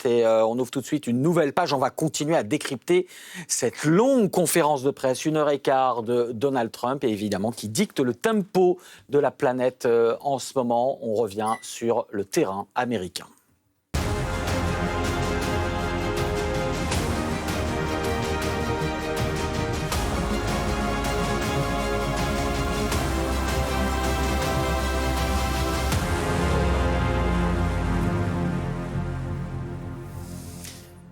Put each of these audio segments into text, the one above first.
et on ouvre tout de suite une nouvelle page. On va continuer à décrypter cette longue conférence de presse, 1h15 de Donald Trump, et évidemment qui dicte le tempo de la planète en ce moment. On revient sur le terrain américain.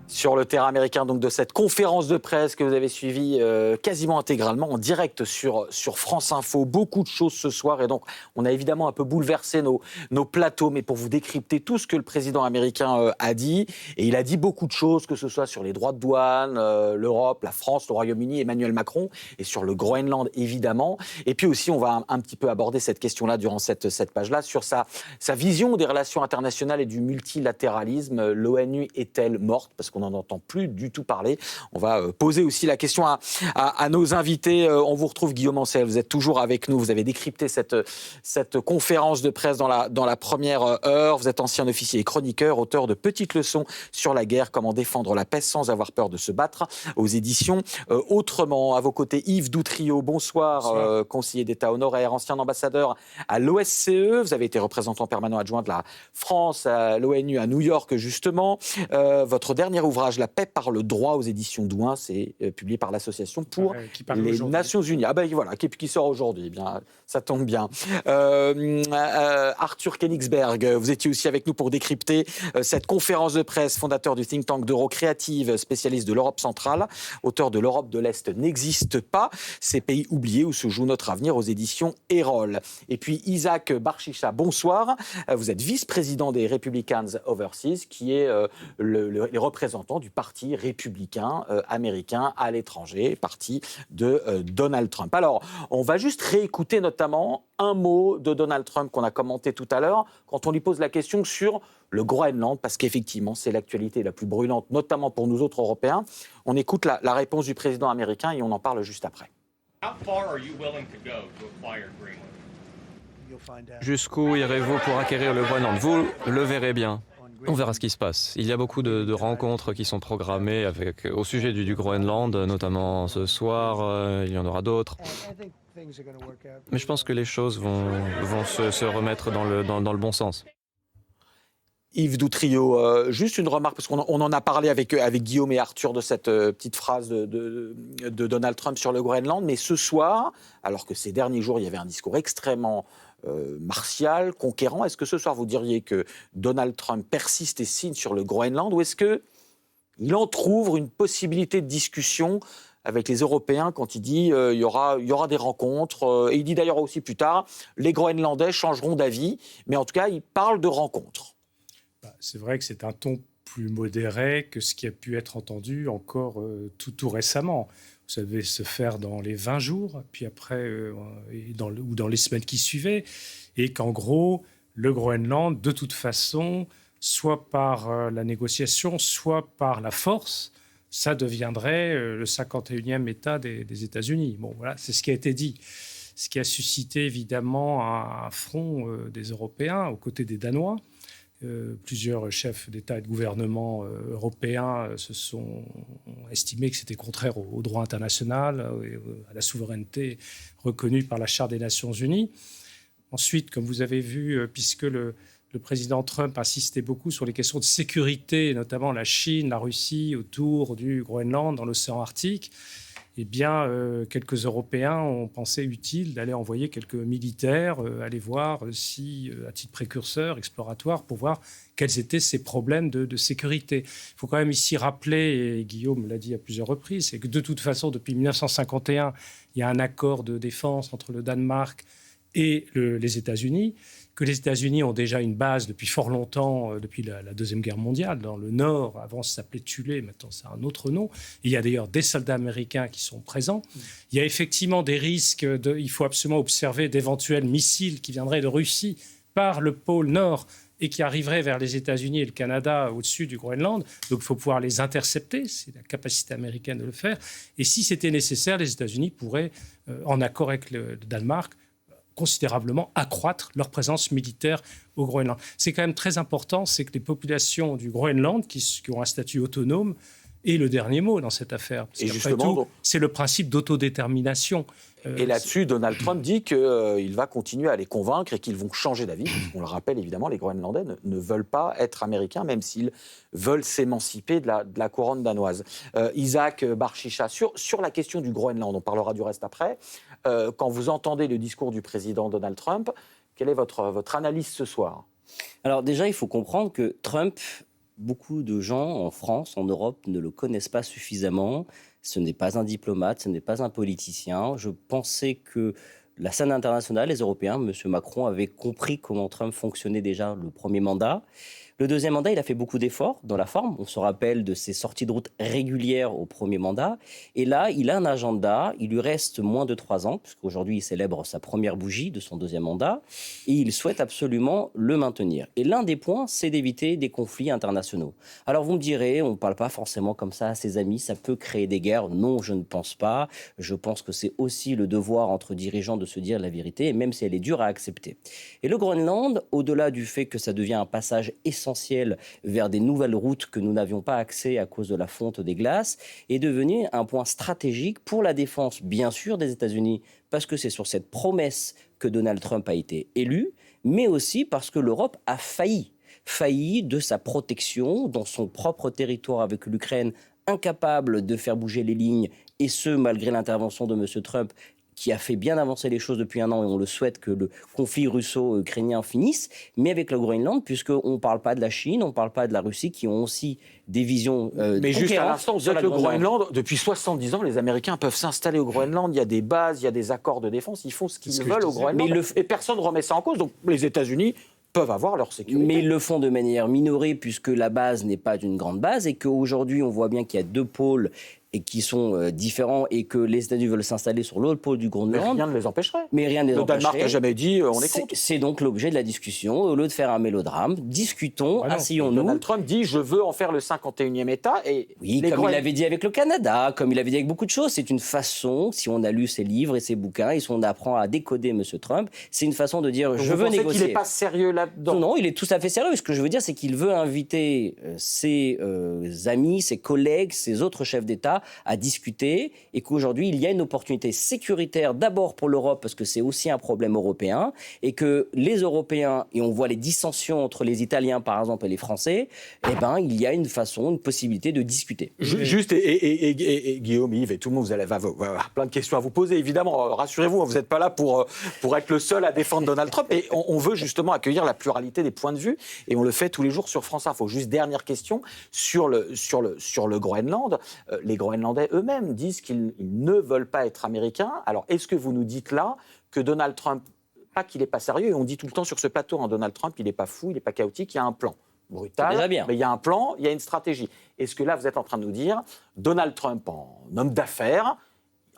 Sur le terrain américain, donc de cette conférence de presse que vous avez suivie quasiment intégralement en direct sur France Info. Beaucoup de choses ce soir et donc on a évidemment un peu bouleversé nos plateaux, mais pour vous décrypter tout ce que le président américain a dit. Et il a dit beaucoup de choses, que ce soit sur les droits de douane, l'Europe, la France, le Royaume-Uni, Emmanuel Macron, et sur le Groenland évidemment. Et puis aussi on va un petit peu aborder cette question-là durant cette page-là, sur sa vision des relations internationales et du multilatéralisme. L'ONU est-elle morte? Parce qu'on n'en entend plus du tout parler. On va poser aussi la question à nos invités. On vous retrouve, Guillaume Ancel, vous êtes toujours avec nous. Vous avez décrypté cette conférence de presse dans la première heure. Vous êtes ancien officier et chroniqueur, auteur de Petites leçons sur la guerre, comment défendre la paix sans avoir peur de se battre, aux éditions Autrement. À vos côtés, Yves Doutrio, bonsoir. Conseiller d'État honoraire, ancien ambassadeur à l'OSCE. Vous avez été représentant permanent adjoint de la France à l'ONU à New York, justement. Votre dernier ouvrage, La paix par le droit, aux éditions Douin, c'est publié par l'Association pour les Nations Unies. Ah ben voilà, qui sort aujourd'hui. Eh bien, ça tombe bien. Arthur Koenigsberg, vous étiez aussi avec nous pour décrypter cette conférence de presse, fondateur du think tank d'Eurocréative, spécialiste de l'Europe centrale, auteur de L'Europe de l'Est n'existe pas, ces pays oubliés où se joue notre avenir, aux éditions Erol. Et puis Isaac Barchicha, bonsoir. Vous êtes vice-président des Republicans Overseas, qui est les représentants du parti républicain américain à l'étranger, parti de Donald Trump. Alors, on va juste réécouter notamment un mot de Donald Trump qu'on a commenté tout à l'heure, quand on lui pose la question sur le Groenland, parce qu'effectivement, c'est l'actualité la plus brûlante, notamment pour nous autres Européens. On écoute la réponse du président américain et on en parle juste après. Jusqu'où irez-vous pour acquérir le Groenland? Vous le verrez bien. On verra ce qui se passe. Il y a beaucoup de rencontres qui sont programmées au sujet du Groenland, notamment ce soir. Il y en aura d'autres. Mais je pense que les choses vont se remettre dans le bon sens. Yves Doutrio, juste une remarque, parce qu'on en a parlé avec Guillaume et Arthur de cette petite phrase de Donald Trump sur le Groenland, mais ce soir, alors que ces derniers jours, il y avait un discours extrêmement martial, conquérant, est-ce que ce soir vous diriez que Donald Trump persiste et signe sur le Groenland, ou est-ce qu'il entrouvre une possibilité de discussion avec les Européens quand il dit il y aura des rencontres, et il dit d'ailleurs aussi plus tard, les Groenlandais changeront d'avis, mais en tout cas, il parle de rencontres. C'est vrai que c'est un ton plus modéré que ce qui a pu être entendu encore tout récemment. Ça devait se faire dans les 20 jours, puis après, ou dans les semaines qui suivaient, et qu'en gros, le Groenland, de toute façon, soit par la négociation, soit par la force, ça deviendrait le 51e État des États-Unis. Bon, voilà, c'est ce qui a été dit. Ce qui a suscité évidemment un front des Européens aux côtés des Danois. Plusieurs chefs d'État et de gouvernement européens ont estimé que c'était contraire au droit international, à la souveraineté reconnue par la Charte des Nations Unies. Ensuite, comme vous avez vu, puisque le président Trump insistait beaucoup sur les questions de sécurité, notamment la Chine, la Russie, autour du Groenland, dans l'océan Arctique, eh bien, quelques Européens ont pensé utile d'aller envoyer quelques militaires, aller voir si, à titre précurseur, exploratoire, pour voir quels étaient ces problèmes de sécurité. Il faut quand même ici rappeler, et Guillaume l'a dit à plusieurs reprises, c'est que de toute façon, depuis 1951, il y a un accord de défense entre le Danemark et les États-Unis, que les États-Unis ont déjà une base depuis fort longtemps, depuis la Deuxième Guerre mondiale, dans le Nord. Avant, ça s'appelait Thulé, maintenant, c'est un autre nom. Et il y a d'ailleurs des soldats américains qui sont présents. Il y a effectivement des risques, il faut absolument observer d'éventuels missiles qui viendraient de Russie par le pôle Nord et qui arriveraient vers les États-Unis et le Canada au-dessus du Groenland. Donc, il faut pouvoir les intercepter. C'est la capacité américaine de le faire. Et si c'était nécessaire, les États-Unis pourraient, en accord avec le Danemark, considérablement accroître leur présence militaire au Groenland. C'est quand même très important, c'est que les populations du Groenland, qui ont un statut autonome, aient le dernier mot dans cette affaire. Parce et qu'après justement, tout, c'est le principe d'autodétermination. Et là-dessus, Donald Trump dit qu'il va continuer à les convaincre et qu'ils vont changer d'avis. On le rappelle, évidemment, les Groenlandais ne veulent pas être américains, même s'ils veulent s'émanciper de la couronne danoise. Isaac Barchicha, sur la question du Groenland, on parlera du reste après. Quand vous entendez le discours du président Donald Trump, quelle est votre analyse ce soir ? Alors déjà, il faut comprendre que Trump, beaucoup de gens en France, en Europe, ne le connaissent pas suffisamment. Ce n'est pas un diplomate, ce n'est pas un politicien. Je pensais que la scène internationale, les Européens, M. Macron, avaient compris comment Trump fonctionnait déjà le premier mandat. Le deuxième mandat, il a fait beaucoup d'efforts dans la forme. On se rappelle de ses sorties de route régulières au premier mandat. Et là, il a un agenda. Il lui reste moins de 3 ans, puisqu'aujourd'hui, il célèbre sa première bougie de son deuxième mandat. Et il souhaite absolument le maintenir. Et l'un des points, c'est d'éviter des conflits internationaux. Alors, vous me direz, on ne parle pas forcément comme ça à ses amis. Ça peut créer des guerres. Non, je ne pense pas. Je pense que c'est aussi le devoir entre dirigeants de se dire la vérité, même si elle est dure à accepter. Et le Groenland, au-delà du fait que ça devient un passage essentiel vers des nouvelles routes que nous n'avions pas accès à cause de la fonte des glaces, est devenu un point stratégique pour la défense, bien sûr, des États-Unis, parce que c'est sur cette promesse que Donald Trump a été élu, mais aussi parce que l'Europe a failli de sa protection dans son propre territoire avec l'Ukraine, incapable de faire bouger les lignes, et ce, malgré l'intervention de M. Trump, qui a fait bien avancer les choses depuis 1 an, et on le souhaite que le conflit russo-ukrainien finisse, mais avec le Groenland, puisqu'on ne parle pas de la Chine, on ne parle pas de la Russie, qui ont aussi des visions mais juste à l'instant, vous dites que le Groenland, depuis 70 ans, les Américains peuvent s'installer au Groenland, il y a des bases, il y a des accords de défense, ils font ce qu'ils veulent au Groenland, et personne ne remet ça en cause, donc les États-Unis peuvent avoir leur sécurité. Mais ils le font de manière minorée, puisque la base n'est pas une grande base, et qu'aujourd'hui, on voit bien qu'il y a 2 pôles et qui sont différents, et que les États-Unis veulent s'installer sur l'autre pôle du Groenland. Mais rien ne les empêcherait. Le Danemark n'a jamais dit on est contre. C'est donc l'objet de la discussion. Au lieu de faire un mélodrame, discutons, asseyons-nous. Donald Trump dit je veux en faire le 51e État. Et oui, comme il avait dit avec le Canada, comme il avait dit avec beaucoup de choses. C'est une façon, si on a lu ses livres et ses bouquins, et si on apprend à décoder M. Trump, c'est une façon de dire je veux négocier. Vous pensez qu'il n'est pas sérieux là-dedans ? Non, il est tout à fait sérieux. Ce que je veux dire, c'est qu'il veut inviter ses amis, ses collègues, ses autres chefs d'État à discuter, et qu'aujourd'hui, il y a une opportunité sécuritaire d'abord pour l'Europe, parce que c'est aussi un problème européen, et que les Européens, et on voit les dissensions entre les Italiens, par exemple, et les Français, il y a une possibilité de discuter. Juste, et Guillaume, Yves, et tout le monde, vous allez avoir plein de questions à vous poser, évidemment. Rassurez-vous, vous n'êtes pas là pour être le seul à défendre Donald Trump, et on veut justement accueillir la pluralité des points de vue, et on le fait tous les jours sur France Info. Juste dernière question, sur le Groenland, les Groenlandais eux-mêmes disent qu'ils ne veulent pas être américains. Alors, est-ce que vous nous dites là que Donald Trump, pas qu'il n'est pas sérieux, et on dit tout le temps sur ce plateau, Donald Trump, il n'est pas fou, il n'est pas chaotique, il y a un plan brutal, mais il y a un plan, il y a une stratégie. Est-ce que là, vous êtes en train de nous dire, Donald Trump en homme d'affaires,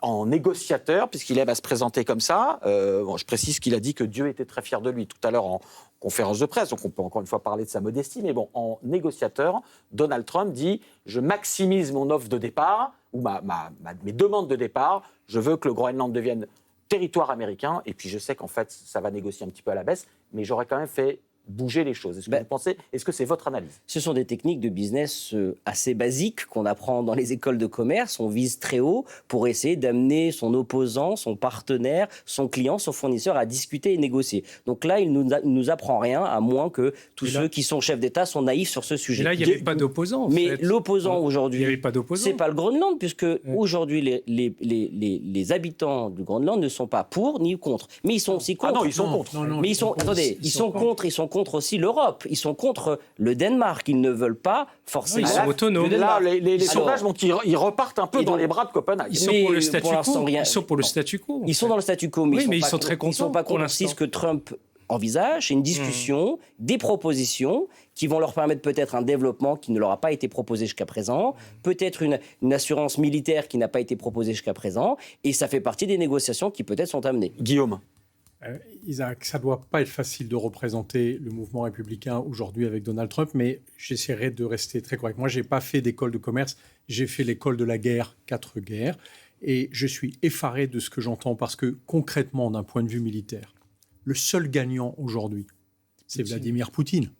en négociateur, puisqu'il aime à se présenter comme ça, je précise qu'il a dit que Dieu était très fier de lui tout à l'heure en conférence de presse, donc on peut encore une fois parler de sa modestie, mais bon, en négociateur, Donald Trump dit « je maximise mon offre de départ, ou mes demandes de départ, je veux que le Groenland devienne territoire américain, et puis je sais qu'en fait, ça va négocier un petit peu à la baisse, mais j'aurais quand même fait bouger les choses. Est-ce que vous pensez, est-ce que c'est votre analyse ? Ce sont des techniques de business assez basiques qu'on apprend dans les écoles de commerce. On vise très haut pour essayer d'amener son opposant, son partenaire, son client, son fournisseur à discuter et négocier. Donc là, il nous apprend rien, à moins que tous ceux qui sont chefs d'État sont naïfs sur ce sujet. Et là, il n'y avait pas d'opposant. Mais l'opposant aujourd'hui, c'est pas le Groenland, puisque aujourd'hui, les habitants du Groenland ne sont pas pour ni contre. Mais ils sont aussi contre. Ah non, ils sont contre. Mais ils sont contre aussi l'Europe. Ils sont contre le Danemark. Ils ne veulent pas forcément. Ils sont autonomes. Là, les sondages montrent qu'ils repartent un peu dans les bras de Copenhague. Ils sont pour le statu quo. Ils sont pour le statu quo. Ils sont dans le statu quo, mais ils sont très contents. Ils ne sont pas contre ce que Trump envisage. C'est une discussion, des propositions qui vont leur permettre peut-être un développement qui ne leur a pas été proposé jusqu'à présent, peut-être une assurance militaire qui n'a pas été proposée jusqu'à présent, et ça fait partie des négociations qui peut-être sont amenées. Guillaume. Isaac, ça ne doit pas être facile de représenter le mouvement républicain aujourd'hui avec Donald Trump, mais j'essaierai de rester très correct. Moi, je n'ai pas fait d'école de commerce, j'ai fait l'école de la guerre, 4 guerres, et je suis effaré de ce que j'entends parce que concrètement, d'un point de vue militaire, le seul gagnant aujourd'hui, c'est Vladimir Poutine.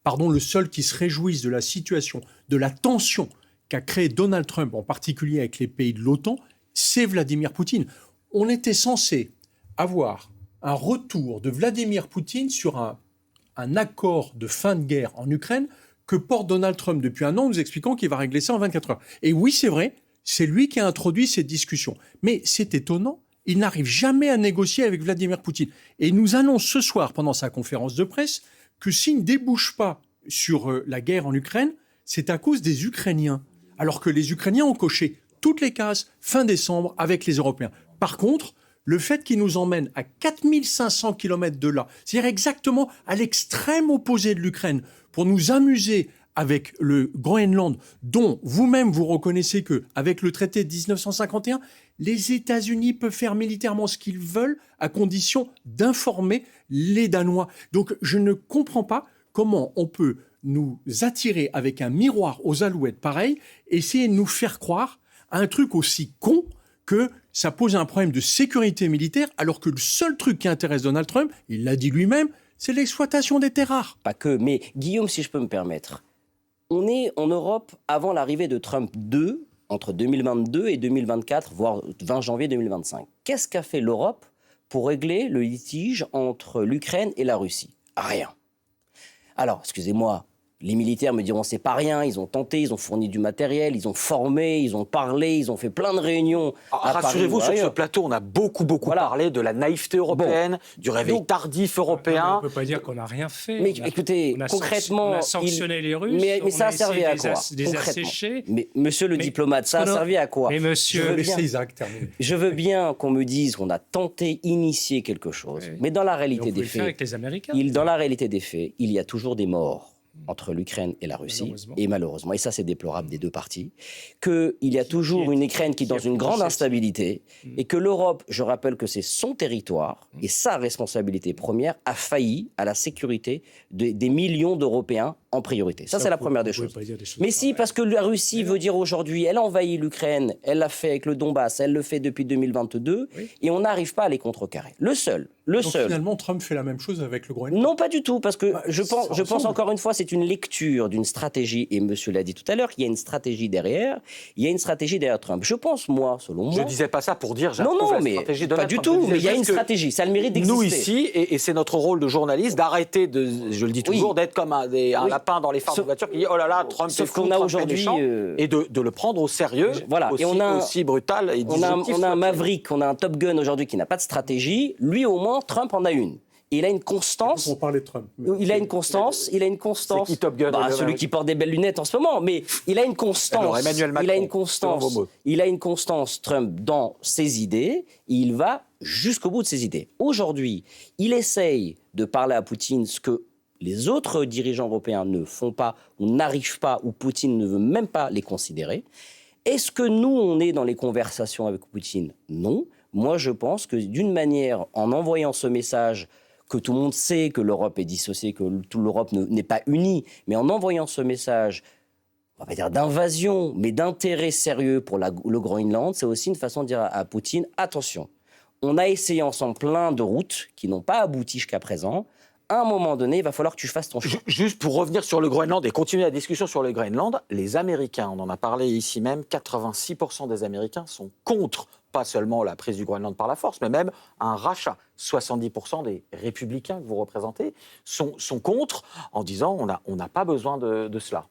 Pardon, le seul qui se réjouisse de la situation, de la tension qu'a créé Donald Trump, en particulier avec les pays de l'OTAN, c'est Vladimir Poutine. On était censé avoir un retour de Vladimir Poutine sur un accord de fin de guerre en Ukraine que porte Donald Trump depuis un an, nous expliquant qu'il va régler ça en 24 heures. Et oui, c'est vrai, c'est lui qui a introduit cette discussion. Mais c'est étonnant, il n'arrive jamais à négocier avec Vladimir Poutine. Et il nous annonce ce soir, pendant sa conférence de presse, que s'il ne débouche pas sur la guerre en Ukraine, c'est à cause des Ukrainiens. Alors que les Ukrainiens ont coché toutes les cases fin décembre avec les Européens. Par contre, le fait qu'il nous emmène à 4500 km de là, c'est-à-dire exactement à l'extrême opposé de l'Ukraine, pour nous amuser avec le Groenland, dont vous-même vous reconnaissez qu'avec le traité de 1951, les États-Unis peuvent faire militairement ce qu'ils veulent à condition d'informer les Danois. Donc je ne comprends pas comment on peut nous attirer avec un miroir aux alouettes pareil, essayer de nous faire croire à un truc aussi con que ça pose un problème de sécurité militaire, alors que le seul truc qui intéresse Donald Trump, il l'a dit lui-même, c'est l'exploitation des terres rares. Pas que, mais Guillaume, si je peux me permettre, on est en Europe avant l'arrivée de Trump 2, entre 2022 et 2024, voire 20 janvier 2025. Qu'est-ce qu'a fait l'Europe pour régler le litige entre l'Ukraine et la Russie? Rien. Alors, excusez-moi, les militaires me diront c'est pas rien, ils ont tenté, ils ont fourni du matériel, ils ont formé, ils ont parlé, ils ont fait plein de réunions. Rassurez-vous, sur ce plateau, on a beaucoup parlé de la naïveté européenne, du réveil tardif européen. On ne peut pas dire qu'on n'a rien fait. Mais écoutez, concrètement... On a sanctionné les Russes, mais ça a servi à quoi? Les assécher. Mais monsieur le diplomate, ça a servi à quoi? Mais monsieur... Je veux bien qu'on me dise qu'on a tenté, initié quelque chose, mais dans la réalité des faits... avec les Américains. Dans la réalité des faits, il y a toujours des morts entre l'Ukraine et la Russie, malheureusement, et ça c'est déplorable des deux parties, qu'il y a toujours une Ukraine qui est dans une grande instabilité, et que l'Europe, je rappelle que c'est son territoire, et sa responsabilité première, a failli à la sécurité des millions d'Européens en priorité. Ça c'est la première des choses. Mais si, parce que la Russie veut dire aujourd'hui, elle envahit l'Ukraine, elle l'a fait avec le Donbass, elle le fait depuis 2022, et on n'arrive pas à les contrecarrer. Le seul. Donc finalement, Trump fait la même chose avec le Groenland? Non, pas du tout, parce que je pense encore une fois, c'est une lecture d'une stratégie, et monsieur l'a dit tout à l'heure, qu'il y a une stratégie derrière, il y a une stratégie derrière Trump. Je pense, moi, selon moi... Je ne disais pas ça pour dire non, mais stratégie de pas du tout, mais il y a une stratégie, ça a le mérite d'exister. Nous ici, et c'est notre rôle de journaliste, d'arrêter de, je le dis toujours, d'être comme un lapin dans les phares de voiture qui dit oh là là, Trump est fou, Trump est méchant, et de le prendre au sérieux, voilà. aussi brutal et disruptif. On a un Maverick, on a un Top Gun aujourd'hui qui n'a pas de stratégie, lui au moins, Trump en a une. Il a une constance. On parlait de Trump. Il a une constance. C'est qui Top Gun? Celui qui porte des belles lunettes en ce moment. Mais il a une constance. Alors, Emmanuel Macron, il a une constance, Trump, dans ses idées. Et il va jusqu'au bout de ses idées. Aujourd'hui, il essaye de parler à Poutine ce que les autres dirigeants européens ne font pas ou n'arrivent pas, ou Poutine ne veut même pas les considérer. Est-ce que nous, on est dans les conversations avec Poutine? Non. Moi, je pense que d'une manière, en envoyant ce message que tout le monde sait que l'Europe est dissociée, que toute l'Europe n'est pas unie, mais en envoyant ce message, on va pas dire d'invasion, mais d'intérêt sérieux pour le Groenland, c'est aussi une façon de dire à Poutine, attention, on a essayé ensemble plein de routes qui n'ont pas abouti jusqu'à présent. À un moment donné, il va falloir que tu fasses ton choix. Juste pour revenir sur le Groenland et continuer la discussion sur le Groenland, les Américains, on en a parlé ici même, 86% des Américains sont contre pas seulement la prise du Groenland par la force, mais même un rachat. 70% des républicains que vous représentez sont contre en disant on n'a pas besoin de cela.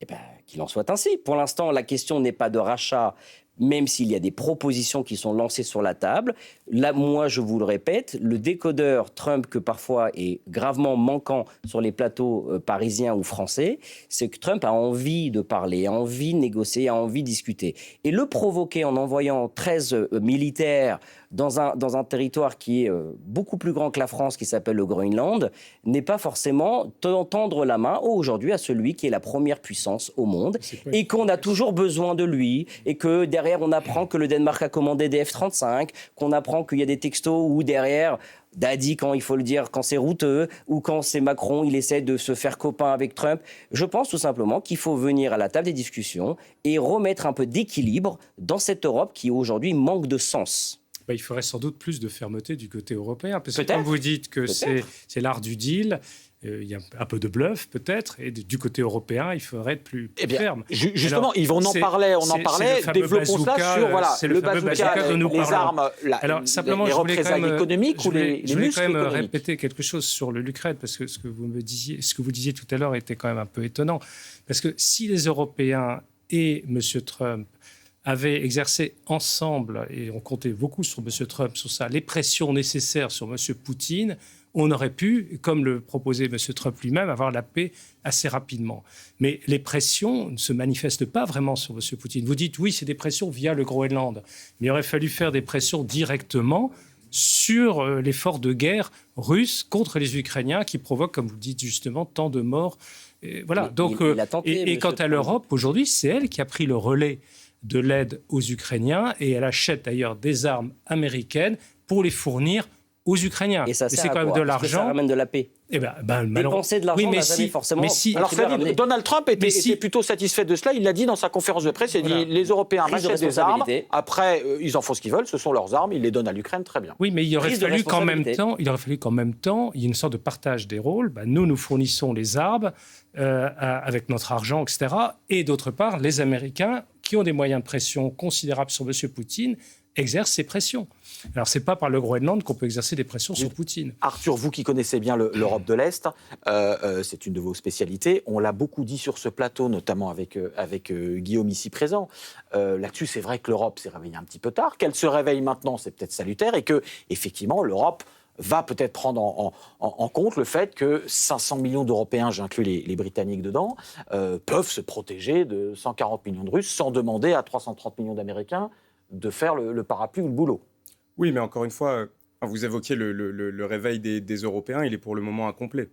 Eh bien, qu'il en soit ainsi. Pour l'instant, la question n'est pas de rachat, même s'il y a des propositions qui sont lancées sur la table. Là, moi, je vous le répète, le décodeur Trump, que parfois est gravement manquant sur les plateaux parisiens ou français, c'est que Trump a envie de parler, a envie de négocier, a envie de discuter. Et le provoquer en envoyant 13 militaires dans un territoire qui est beaucoup plus grand que la France, qui s'appelle le Groenland, n'est pas forcément tendre la main aujourd'hui à celui qui est la première puissance au monde et qu'on a toujours besoin de lui et que derrière on apprend que le Danemark a commandé des F-35, qu'on apprend qu'il y a des textos où derrière Dadi, quand il faut le dire, quand c'est Routeux ou quand c'est Macron, il essaie de se faire copain avec Trump. Je pense tout simplement qu'il faut venir à la table des discussions et remettre un peu d'équilibre dans cette Europe qui aujourd'hui manque de sens. Il faudrait sans doute plus de fermeté du côté européen. Parce que Peut-être. comme vous dites que c'est l'art du deal, il y a un peu de bluff peut-être, et du côté européen, il faudrait être plus ferme. Justement, Yves, on en parlait, développons ça sur le bazooka, les armes, les représailles économiques ou les muscles économiques. Je voulais quand même répéter quelque chose sur l'Ukraine, parce que ce que vous disiez tout à l'heure était quand même un peu étonnant. Parce que si les Européens et M. Trump avaient exercé ensemble, et on comptait beaucoup sur M. Trump sur ça, les pressions nécessaires sur M. Poutine, on aurait pu, comme le proposait M. Trump lui-même, avoir la paix assez rapidement. Mais les pressions ne se manifestent pas vraiment sur M. Poutine. Vous dites, oui, c'est des pressions via le Groenland. Mais il aurait fallu faire des pressions directement sur l'effort de guerre russe contre les Ukrainiens qui provoque, comme vous le dites justement, tant de morts. Et voilà. Et quant à l'Europe, aujourd'hui, c'est elle qui a pris le relais de l'aide aux Ukrainiens, et elle achète d'ailleurs des armes américaines pour les fournir aux Ukrainiens. Et ça sert c'est à quand quoi? même de Parce que ça l'argent. ramène de la paix. Dépenser de l'argent n'a jamais forcément... Alors, Donald Trump était plutôt satisfait de cela. Il l'a dit dans sa conférence de presse. Il a dit les Européens achètent des armes. Après, ils en font ce qu'ils veulent. Ce sont leurs armes. Ils les donnent à l'Ukraine. Très bien. Oui, mais il aurait fallu qu'en même temps, il y ait une sorte de partage des rôles. Nous fournissons les armes avec notre argent, etc. Et d'autre part, les Américains, qui ont des moyens de pression considérables sur M. Poutine, exercent ces pressions. Alors, ce n'est pas par le Groenland qu'on peut exercer des pressions sur Poutine. Arthur, vous qui connaissez bien l'Europe de l'Est, c'est une de vos spécialités. On l'a beaucoup dit sur ce plateau, notamment avec Guillaume ici présent. Là-dessus, c'est vrai que l'Europe s'est réveillée un petit peu tard. Qu'elle se réveille maintenant, c'est peut-être salutaire. Et que, effectivement, l'Europe va peut-être prendre en compte le fait que 500 millions d'Européens, j'inclus les Britanniques dedans, peuvent se protéger de 140 millions de Russes sans demander à 330 millions d'Américains de faire le parapluie ou le boulot. Oui, mais encore une fois, vous évoquiez le réveil des Européens, il est pour le moment incomplet.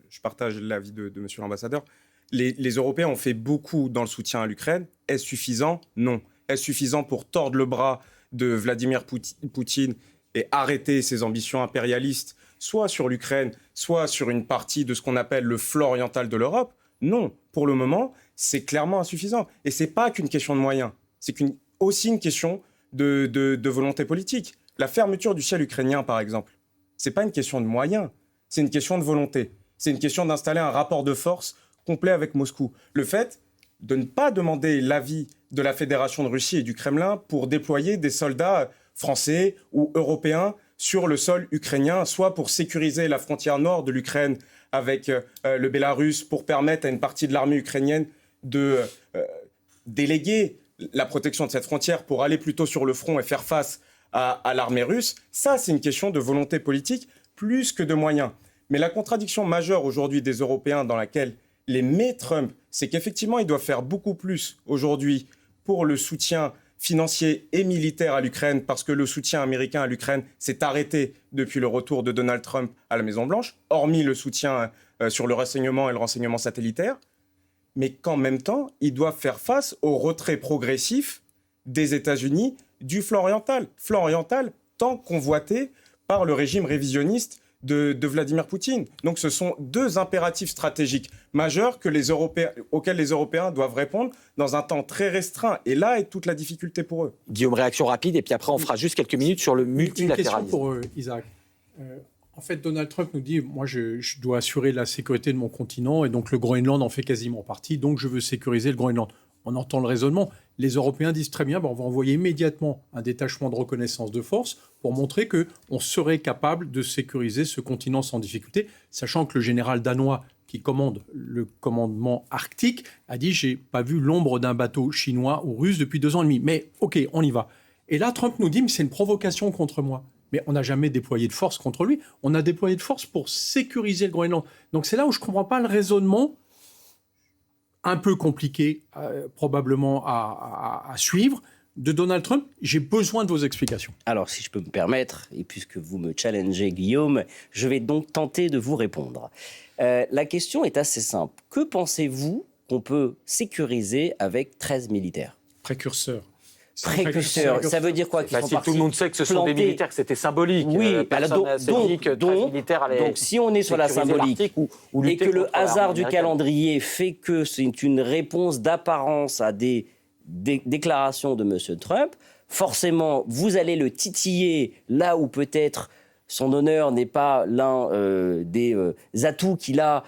Je partage l'avis de monsieur l'ambassadeur. Les Européens ont fait beaucoup dans le soutien à l'Ukraine. Est-ce suffisant? Non. Est-ce suffisant pour tordre le bras de Vladimir Poutine et arrêter ses ambitions impérialistes, soit sur l'Ukraine, soit sur une partie de ce qu'on appelle le flanc oriental de l'Europe? Non. Pour le moment, c'est clairement insuffisant. Et ce n'est pas qu'une question de moyens. C'est aussi une question de volonté politique. La fermeture du ciel ukrainien, par exemple, ce n'est pas une question de moyens, c'est une question de volonté. C'est une question d'installer un rapport de force complet avec Moscou. Le fait de ne pas demander l'avis de la Fédération de Russie et du Kremlin pour déployer des soldats français ou européens sur le sol ukrainien, soit pour sécuriser la frontière nord de l'Ukraine avec le Bélarus, pour permettre à une partie de l'armée ukrainienne de déléguer la protection de cette frontière pour aller plutôt sur le front et faire face à l'armée russe. Ça, c'est une question de volonté politique plus que de moyens. Mais la contradiction majeure aujourd'hui des Européens dans laquelle les met Trump, c'est qu'effectivement, ils doivent faire beaucoup plus aujourd'hui pour le soutien financier et militaire à l'Ukraine, parce que le soutien américain à l'Ukraine s'est arrêté depuis le retour de Donald Trump à la Maison-Blanche, hormis le soutien sur le renseignement et le renseignement satellitaire, mais qu'en même temps, ils doivent faire face au retrait progressif des États-Unis du flanc oriental tant convoité par le régime révisionniste de Vladimir Poutine. Donc ce sont deux impératifs stratégiques majeurs auxquels les Européens doivent répondre dans un temps très restreint. Et là est toute la difficulté pour eux. Guillaume, réaction rapide, et puis après on fera juste quelques minutes sur le multilatéralisme. Une question pour Isaac. En fait, Donald Trump nous dit, moi je dois assurer la sécurité de mon continent, et donc le Groenland en fait quasiment partie, donc je veux sécuriser le Groenland. On entend le raisonnement. Les Européens disent très bien, on va envoyer immédiatement un détachement de reconnaissance de force pour montrer qu'on serait capable de sécuriser ce continent sans difficulté, sachant que le général danois qui commande le commandement arctique a dit « j'ai pas vu l'ombre d'un bateau chinois ou russe depuis 2 ans et demi ». Mais OK, on y va. Et là, Trump nous dit « mais c'est une provocation contre moi ». Mais on n'a jamais déployé de force contre lui. On a déployé de force pour sécuriser le Groenland. Donc c'est là où je ne comprends pas le raisonnement un peu compliqué probablement à suivre de Donald Trump. J'ai besoin de vos explications. Alors, si je peux me permettre, et puisque vous me challengez, Guillaume, je vais donc tenter de vous répondre. La question est assez simple. Que pensez-vous qu'on peut sécuriser avec 13 militaires? Précurseurs. Précurseurs, ça veut dire quoi? Si tout le monde sait que ce sont des militaires, que c'était symbolique. Oui, donc si on est sur la symbolique et que le hasard du calendrier fait que c'est une réponse d'apparence à des déclarations de M. Trump, forcément, vous allez le titiller là où peut-être son honneur n'est pas l'un des atouts qu'il a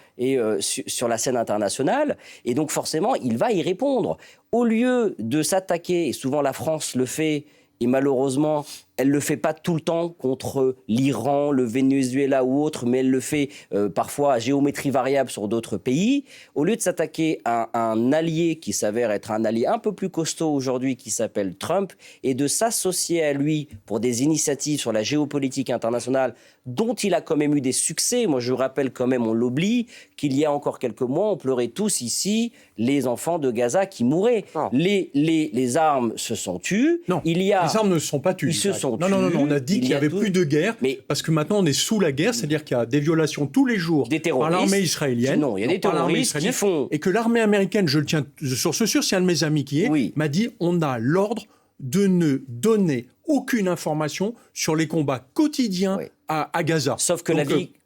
sur la scène internationale. Et donc, forcément, il va y répondre. Au lieu de s'attaquer, et souvent la France le fait, et malheureusement, elle ne le fait pas tout le temps contre l'Iran, le Venezuela ou autre, mais elle le fait parfois à géométrie variable sur d'autres pays. Au lieu de s'attaquer à un allié qui s'avère être un allié un peu plus costaud aujourd'hui, qui s'appelle Trump, et de s'associer à lui pour des initiatives sur la géopolitique internationale dont il a quand même eu des succès. Moi, je rappelle quand même, on l'oublie, qu'il y a encore quelques mois, on pleurait tous ici les enfants de Gaza qui mouraient. Les armes se sont tues. Non, les armes ne se sont pas tues. Ils se sont non, on a dit qu'il n'y avait plus de guerre, parce que maintenant on est sous la guerre, c'est-à-dire qu'il y a des violations tous les jours par l'armée israélienne. Non, il y a des terroristes qui font... Et que l'armée américaine, je le tiens sur ce sûr, c'est un de mes amis qui est, m'a dit on a l'ordre de ne donner aucune information sur les combats quotidiens à Gaza. Sauf que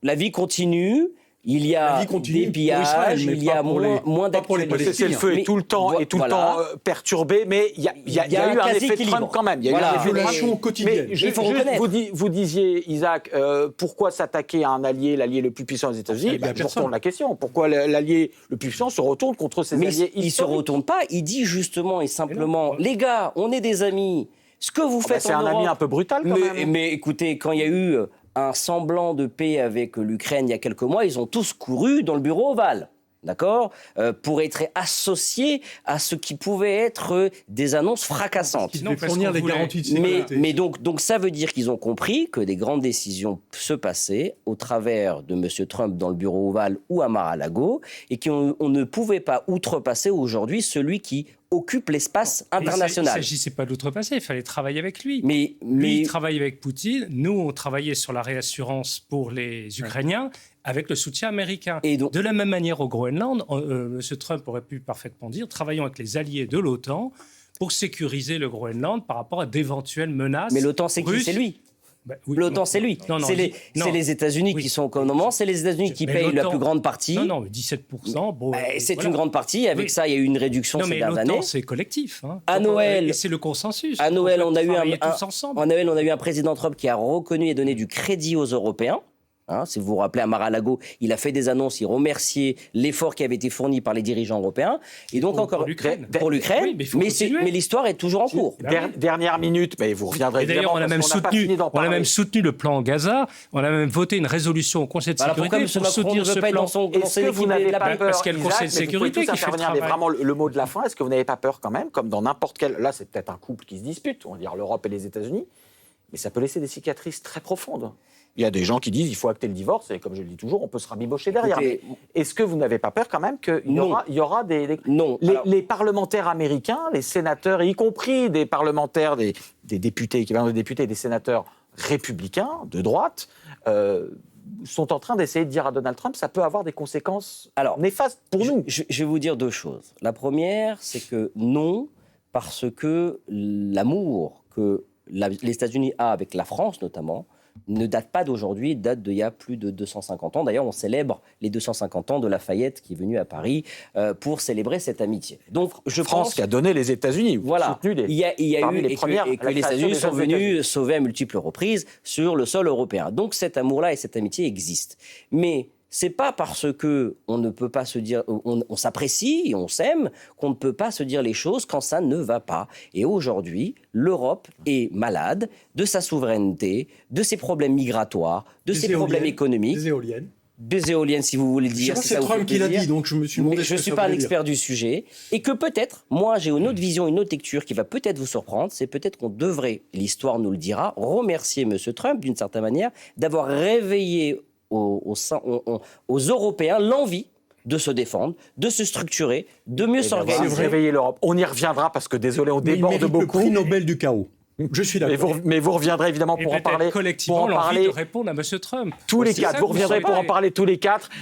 la vie continue. Il y a des pillages, il y a moins d'actualité. Le cessez-le-feu est tout le temps perturbé, mais il y a eu un effet Trump quand même. Il y a eu une violation quotidienne. Il faut reconnaître. Vous disiez, Isaac, pourquoi s'attaquer à un allié, l'allié le plus puissant des États-Unis? Je retourne la question. Pourquoi l'allié le plus puissant se retourne contre ses alliés historiques? Il ne se retourne pas. Il dit justement et simplement, les gars, on est des amis. Ce que vous faites c'est un ami un peu brutal quand même. Mais écoutez, quand il y a eu un semblant de paix avec l'Ukraine il y a quelques mois, ils ont tous couru dans le bureau ovale, d'accord, pour être associés à ce qui pouvait être des annonces fracassantes. Ils devaient fournir les garanties de sécurité. Mais donc ça veut dire qu'ils ont compris que des grandes décisions se passaient au travers de M. Trump dans le bureau ovale ou à Mar-a-Lago, et qu'on ne pouvait pas outrepasser aujourd'hui celui qui occupe l'espace international. Il ne s'agissait pas d'outrepasser, il fallait travailler avec lui. Lui, il travaille avec Poutine. Nous, on travaillait sur la réassurance pour les Ukrainiens avec le soutien américain. Et donc, de la même manière au Groenland, M. Trump aurait pu parfaitement dire, travaillons avec les alliés de l'OTAN pour sécuriser le Groenland par rapport à d'éventuelles menaces. Mais l'OTAN, c'est qui? C'est lui. L'OTAN, c'est lui. C'est les États-Unis qui sont au commandement. C'est les États-Unis qui payent la plus grande partie. Non, 17%. C'est une grande partie. Avec ça, il y a eu une réduction ces dernières années. L'OTAN, c'est collectif. À Noël, et c'est le consensus. À Noël, on a eu un président Trump qui a reconnu et donné du crédit aux Européens. Si vous vous rappelez, à Mar-a-Lago, il a fait des annonces, il remerciait l'effort qui avait été fourni par les dirigeants européens. Et donc pour l'Ukraine. Mais l'histoire est toujours en cours. Dernière minute, mais vous reviendrez évidemment. On a même soutenu le plan Gaza. On a même voté une résolution au Conseil de sécurité pour soutenir ce plan. Est-ce que vous n'avez pas peur, parce qu'il y a le Conseil de sécurité qui fait le travail. Mais vraiment, le mot de la fin, est-ce que vous n'avez pas peur quand même, comme dans n'importe quel... Là, c'est peut-être un couple qui se dispute, on va dire l'Europe et les États-Unis, mais ça peut laisser des cicatrices très profondes. Il y a des gens qui disent qu'il faut acter le divorce, et comme je le dis toujours, on peut se rabibocher derrière. Mais est-ce que vous n'avez pas peur quand même qu'il y aura des... Non. Les parlementaires américains, les sénateurs, y compris des parlementaires, des députés, équivalents de députés, des sénateurs républicains, de droite, sont en train d'essayer de dire à Donald Trump ça peut avoir des conséquences néfastes pour nous. Je vais vous dire deux choses. La première, c'est que non, parce que l'amour que les États-Unis a avec la France, notamment, ne date pas d'aujourd'hui, date d'il y a plus de 250 ans. D'ailleurs, on célèbre les 250 ans de Lafayette qui est venu à Paris pour célébrer cette amitié. Donc, France qui a donné les États-unis. Voilà. Il y a eu les premières et que les États-Unis sont venus sauver à multiples reprises sur le sol européen. Donc, cet amour-là et cette amitié existent. Mais c'est pas parce que on ne peut pas se dire, on s'apprécie et on s'aime qu'on ne peut pas se dire les choses quand ça ne va pas. Et aujourd'hui, l'Europe est malade de sa souveraineté, de ses problèmes migratoires, de ses problèmes économiques. Des éoliennes, si vous voulez dire. C'est Trump qui l'a dit, donc je me suis demandé. Je ne suis pas un expert du sujet. Et que peut-être, moi, j'ai une autre vision, une autre lecture qui va peut-être vous surprendre. C'est peut-être qu'on devrait, l'histoire nous le dira, remercier M. Trump, d'une certaine manière, d'avoir réveillé aux Européens l'envie de se défendre, de se structurer, de mieux s'organiser. Réveiller l'Europe. On y reviendra parce que, désolé, on déborde beaucoup. Le prix Nobel du chaos. Je suis d'accord. Mais vous reviendrez évidemment pour en parler. Collectivement, l'envie de répondre à M. Trump. Tous les quatre. Vous reviendrez pour en parler tous les quatre.